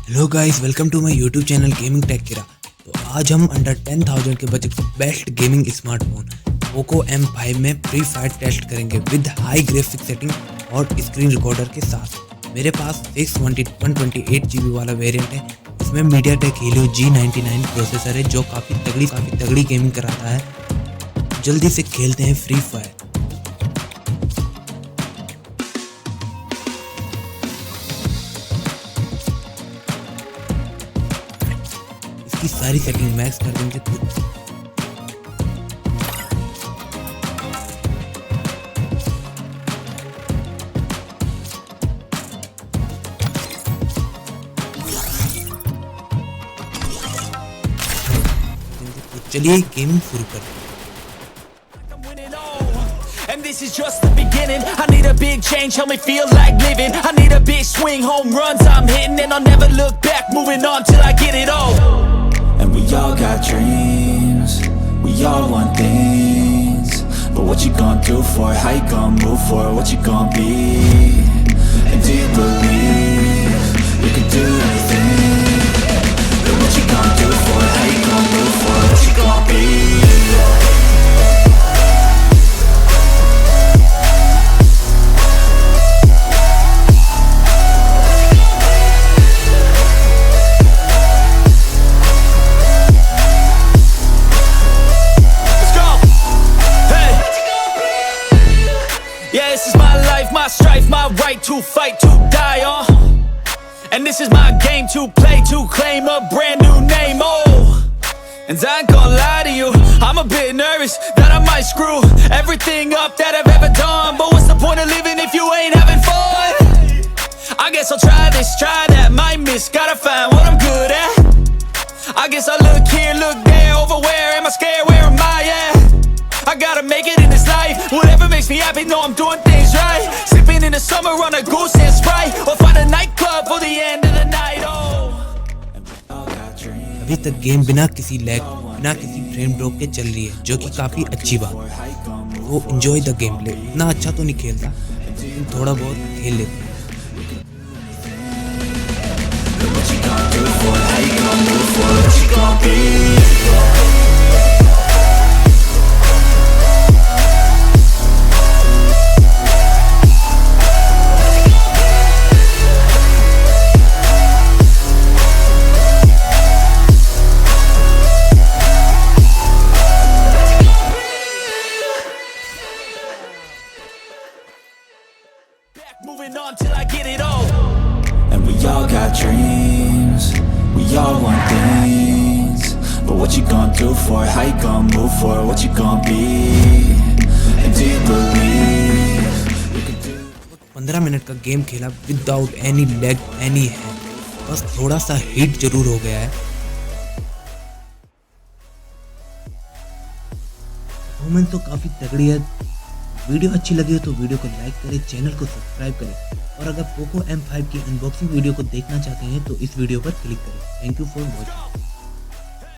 Hello guys, welcome to my YouTube channel gaming tech Kira. तो आज हम under 10,000 के बजट का best gaming smartphone Poco M5 में फ्री फायर टेस्ट करेंगे विद हाई ग्राफिक सेटिंग और स्क्रीन रिकॉर्डर के साथ। मेरे पास 128 GB वाला वेरिएंट है। इसमें मीडियाटेक हीलियो G99 प्रोसेसर है जो काफ़ी तगड़ी गेमिंग कराता है। जल्दी से खेलते हैं फ्री फायर। की सारी सेटिंग मैक्स कर देंगे खुद। चलिए गेमिंग शुरू करते हैं। And this is just the beginning. I need a big change, help me feel like living. I need a big swing, home runs I'm hitting, and I'll never look back, moving on till I get it all. And we all got dreams, we all want things. But what you gonna do for it? How you gonna move for it? What you gonna be? And do you believe you can do anything? But what you gonna do for it? How you gonna move for it? What you gonna be? My strife, my right to fight, to die on. And this is my game to play, to claim a brand new name, oh. And I ain't gonna lie to you, I'm a bit nervous that I might screw everything up that I've ever done. But what's the point of living if you ain't having fun? I guess I'll try this, try that, might miss, gotta find what I'm good at. I guess I look here, look there, over where am I scared, where am I at? I gotta make it in this life, whatever makes me happy, know I'm doing things right. Sipping in the summer on a goose and Sprite, or find a nightclub for the end of the night, oh. अभी तक game बिना किसी lag, बिना किसी frame drop के चल रही है, जो कि काफ़ी अच्छी बात है। वो एंजॉय द गेम प्ले। इतना अच्छा तो नहीं खेलता, लेकिन थोड़ा बहुत खेल लेते हैं। Moving on till I get it all. And we all got dreams, we all want things. But what you gonna do for it? How you gonna move for it? What you gonna be? And do you believe you can do? 15 minute का game खेला without any lag any hang. बस थोड़ा सा heat जरूर हो गया है। Performance तो काफ़ी तगड़ी है। वीडियो अच्छी लगी हो तो वीडियो को लाइक करें, चैनल को सब्सक्राइब करें, और अगर पोको M5 की अनबॉक्सिंग वीडियो को देखना चाहते हैं तो इस वीडियो पर क्लिक करें। Thank you for watching.